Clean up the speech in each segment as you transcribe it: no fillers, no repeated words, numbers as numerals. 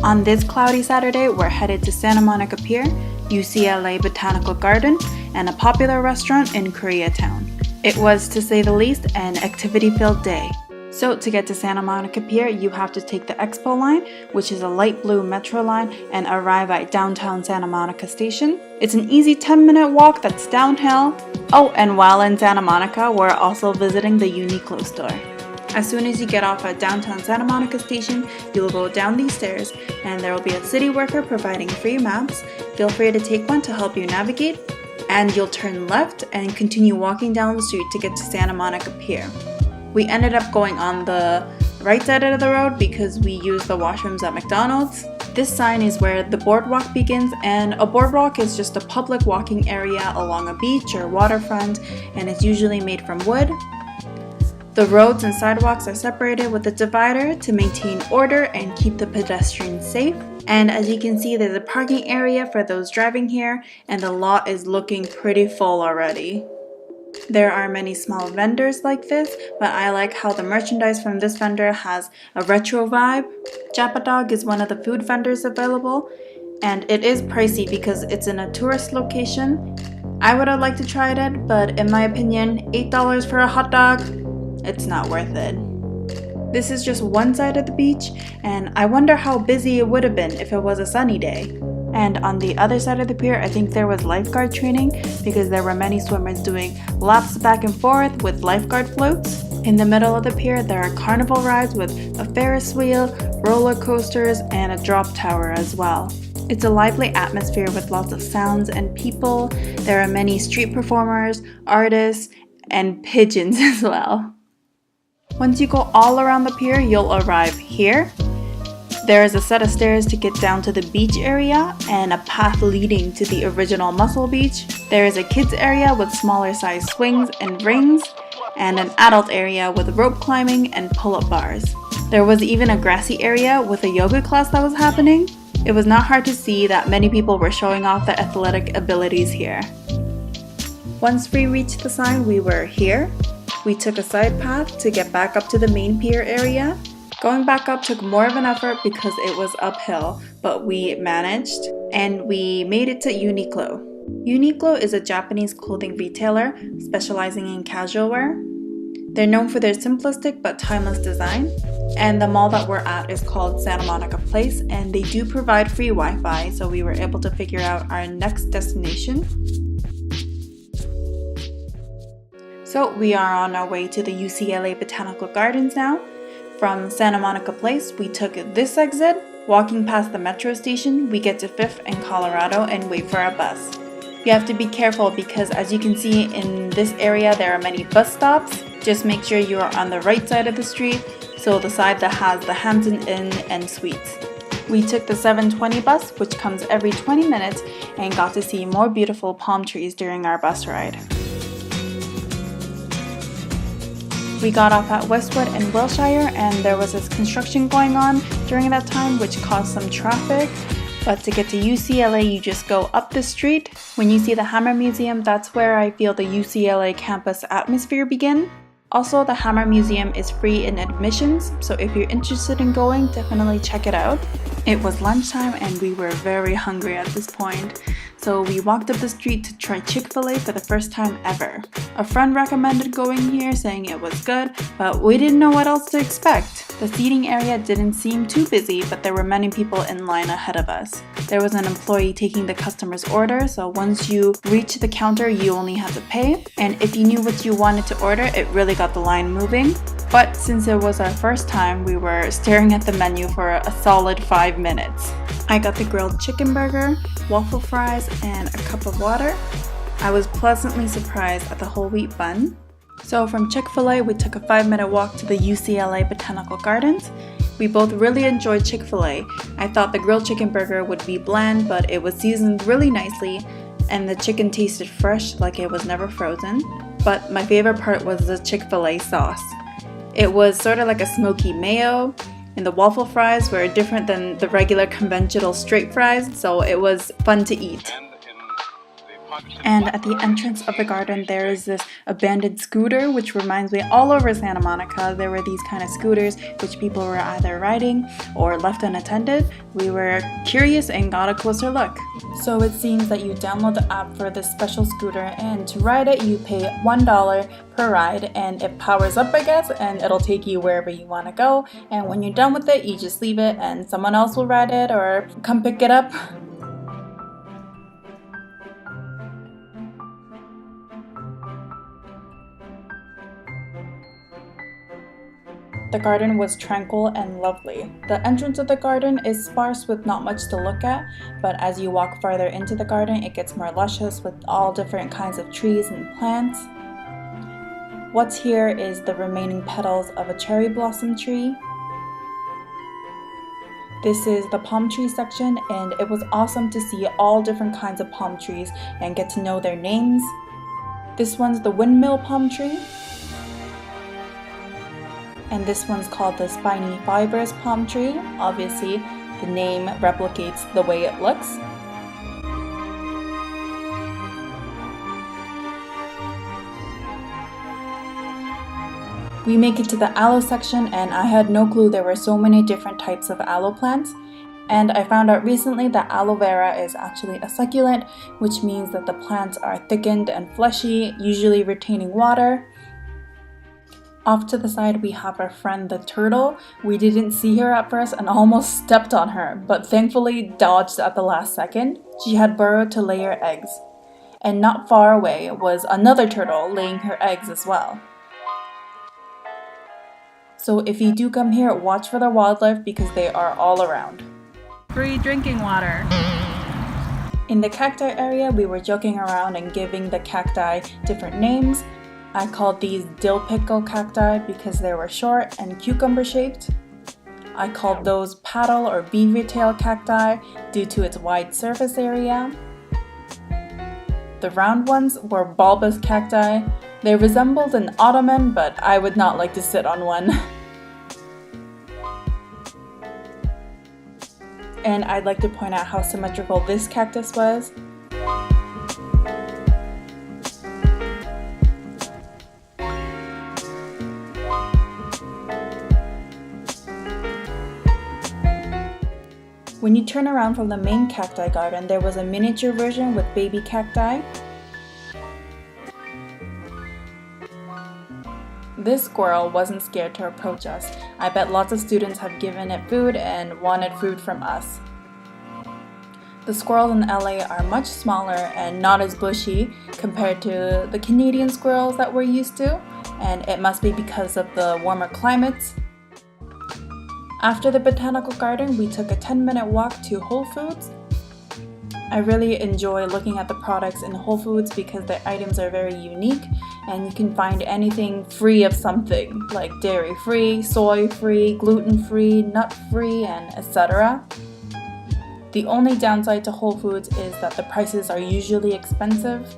On this cloudy Saturday, we're headed to Santa Monica Pier, UCLA Botanical Garden, and a popular restaurant in Koreatown. It was, to say the least, an activity-filled day. So to get to Santa Monica Pier, you have to take the Expo line, which is a light blue metro line, and arrive at downtown Santa Monica Station. It's an easy 10-minute walk that's downhill. Oh, and while in Santa Monica, we're also visiting the Uniqlo store. As soon as you get off at downtown Santa Monica Station, you'll go down these stairs, and there will be a city worker providing free maps. Feel free to take one to help you navigate, and you'll turn left and continue walking down the street to get to Santa Monica Pier. We ended up going on the right side of the road because we used the washrooms at McDonald's. This sign is where the boardwalk begins, and a boardwalk is just a public walking area along a beach or waterfront, and it's usually made from wood. The roads and sidewalks are separated with a divider to maintain order and keep the pedestrians safe. And as you can see, there's a parking area for those driving here, and the lot is looking pretty full already. There are many small vendors like this, but I like how the merchandise from this vendor has a retro vibe. Japadog is one of the food vendors available, and it is pricey because it's in a tourist location. I would have liked to try it, but in my opinion, $8 for a hot dog, it's not worth it. This is just one side of the beach, and I wonder how busy it would have been if it was a sunny day. And on the other side of the pier, I think there was lifeguard training because there were many swimmers doing laps back and forth with lifeguard floats. In the middle of the pier, there are carnival rides with a Ferris wheel, roller coasters, and a drop tower as well. It's a lively atmosphere with lots of sounds and people. There are many street performers, artists, and pigeons as well. Once you go all around the pier, you'll arrive here. There is a set of stairs to get down to the beach area and a path leading to the original Muscle Beach. There is a kids area with smaller size swings and rings, and an adult area with rope climbing and pull-up bars. There was even a grassy area with a yoga class that was happening. It was not hard to see that many people were showing off their athletic abilities here. Once we reached the sign, we were here. We took a side path to get back up to the main pier area. Going back up took more of an effort because it was uphill, but we managed, and we made it to Uniqlo. Uniqlo is a Japanese clothing retailer specializing in casual wear. They're known for their simplistic but timeless design, and the mall that we're at is called Santa Monica Place, and they do provide free Wi-Fi, so we were able to figure out our next destination. So we are on our way to the UCLA Botanical Gardens now. From Santa Monica Place, we took this exit. Walking past the metro station, we get to 5th and Colorado and wait for our bus. You have to be careful because, as you can see in this area, there are many bus stops. Just make sure you are on the right side of the street, so the side that has the Hampton Inn and Suites. We took the 7:20 bus, which comes every 20 minutes, and got to see more beautiful palm trees during our bus ride. We got off at Westwood in Wilshire, and there was this construction going on during that time which caused some traffic. But to get to UCLA, you just go up the street. When you see the Hammer Museum, that's where I feel the UCLA campus atmosphere begin. Also, the Hammer Museum is free in admissions, so if you're interested in going, definitely check it out. It was lunchtime and we were very hungry at this point, so we walked up the street to try Chick Fil A for the first time ever. A friend recommended going here, saying it was good, but we didn't know what else to expect. The seating area didn't seem too busy, but there were many people in line ahead of us. There was an employee taking the customer's order, so once you reach the counter, you only had to pay. And if you knew what you wanted to order, it really got the line moving. But since it was our first time, we were staring at the menu for a solid 5 minutes. I got the grilled chicken burger, waffle fries, and a cup of water. I was pleasantly surprised at the whole wheat bun. So from Chick Fil A, we took a 5-minute walk to the UCLA Botanical Gardens. We both really enjoyed Chick Fil A. I thought the grilled chicken burger would be bland, but it was seasoned really nicely, and the chicken tasted fresh like it was never frozen. But my favorite part was the Chick Fil A sauce. It was sort of like a smoky mayo, and the waffle fries were different than the regular conventional straight fries, so it was fun to eat. And at the entrance of the garden, there is this abandoned scooter, which reminds me all over Santa Monica. There were these kind of scooters which people were either riding or left unattended. We were curious and got a closer look. So it seems that you download the app for this special scooter, and to ride it, you pay $1 per ride, and it powers up, I guess, and it'll take you wherever you want to go. And when you're done with it, you just leave it and someone else will ride it or come pick it up. The garden was tranquil and lovely. The entrance of the garden is sparse with not much to look at, but as you walk farther into the garden, it gets more luscious with all different kinds of trees and plants. What's here is the remaining petals of a cherry blossom tree. This is the palm tree section, and it was awesome to see all different kinds of palm trees and get to know their names. This one's the windmill palm tree. And this one's called the spiny fibrous palm tree. Obviously, the name replicates the way it looks. We make it to the aloe section, and I had no clue there were so many different types of aloe plants. And I found out recently that aloe vera is actually a succulent, which means that the plants are thickened and fleshy, usually retaining water. Off to the side, we have our friend the turtle. We didn't see her at first and almost stepped on her, but thankfully dodged at the last second. She had burrowed to lay her eggs. And not far away was another turtle laying her eggs as well. So if you do come here, watch for the wildlife because they are all around. Free drinking water. In the cacti area, we were joking around and giving the cacti different names. I called these dill pickle cacti because they were short and cucumber shaped. I called those paddle or beaver tail cacti due to its wide surface area. The round ones were bulbous cacti. They resembled an ottoman, but I would not like to sit on one. And I'd like to point out how symmetrical this cactus was. When you turn around from the main cacti garden, there was a miniature version with baby cacti. This squirrel wasn't scared to approach us. I bet lots of students have given it food and wanted food from us. The squirrels in LA are much smaller and not as bushy compared to the Canadian squirrels that we're used to, and it must be because of the warmer climates. After the botanical garden, we took a 10-minute walk to Whole Foods. I really enjoy looking at the products in Whole Foods because the items are very unique and you can find anything free of something, like dairy-free, soy-free, gluten-free, nut-free, and etc. The only downside to Whole Foods is that the prices are usually expensive.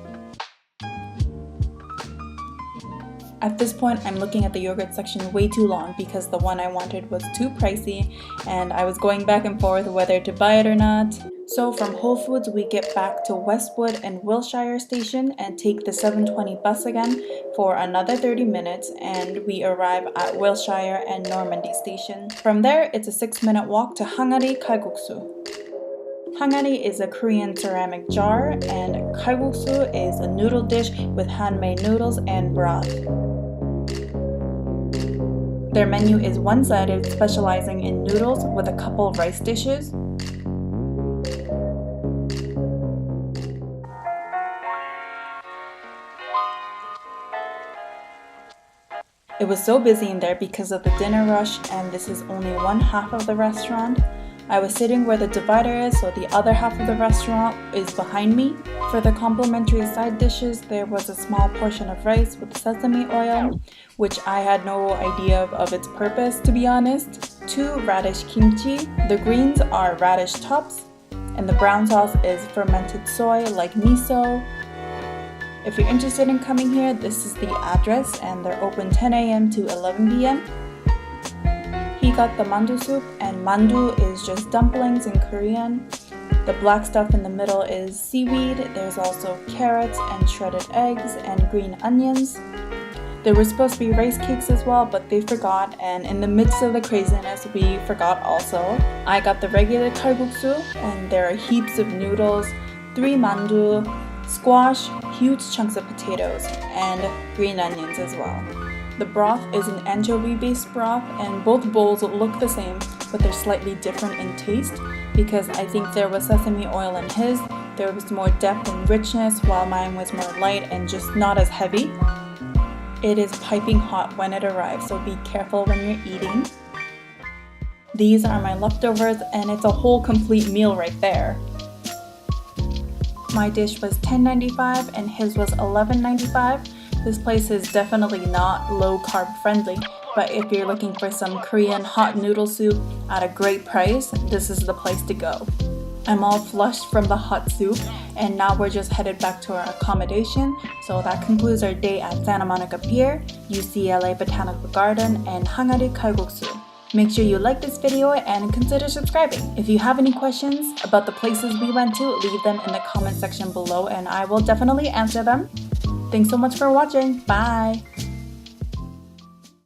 At this point, I'm looking at the yogurt section way too long because the one I wanted was too pricey and I was going back and forth whether to buy it or not. So from Whole Foods, we get back to Westwood and Wilshire Station and take the 7:20 bus again for another 30 minutes, and we arrive at Wilshire and Normandy Station. From there, it's a 6-minute walk to Hangari Kalguksu. Hangari is a Korean ceramic jar, and kalguksu is a noodle dish with handmade noodles and broth. Their menu is one-sided, specializing in noodles with a couple of rice dishes. It was so busy in there because of the dinner rush, and this is only one half of the restaurant. I was sitting where the divider is, so the other half of the restaurant is behind me. For the complimentary side dishes, there was a small portion of rice with sesame oil, which I had no idea of its purpose, to be honest. 2 radish kimchi. The greens are radish tops, and the brown sauce is fermented soy like miso. If you're interested in coming here, this is the address, and they're open 10 a.m. to 11 p.m. He got the mandu soup, and mandu is just dumplings in Korean. The black stuff in the middle is seaweed. There's also carrots and shredded eggs and green onions. There were supposed to be rice cakes as well, but they forgot, and in the midst of the craziness, we forgot also. I got the regular kalguksu, and there are heaps of noodles, 3 mandu, squash, huge chunks of potatoes, and green onions as well. The broth is an anchovy-based broth, and both bowls look the same, but they're slightly different in taste, because I think there was sesame oil in his, there was more depth and richness, while mine was more light and just not as heavy. It is piping hot when it arrives, so be careful when you're eating. These are my leftovers, and it's a whole complete meal right there. My dish was $10.95 and his was $11.95. This place is definitely not low carb friendly, but if you're looking for some Korean hot noodle soup at a great price, this is the place to go. I'm all flushed from the hot soup, and now we're just headed back to our accommodation. So that concludes our day at Santa Monica Pier, UCLA Botanical Garden, and Hangari Kalguksu. Make sure you like this video and consider subscribing. If you have any questions about the places we went to, leave them in the comment section below and I will definitely answer them. Thanks so much for watching. Bye!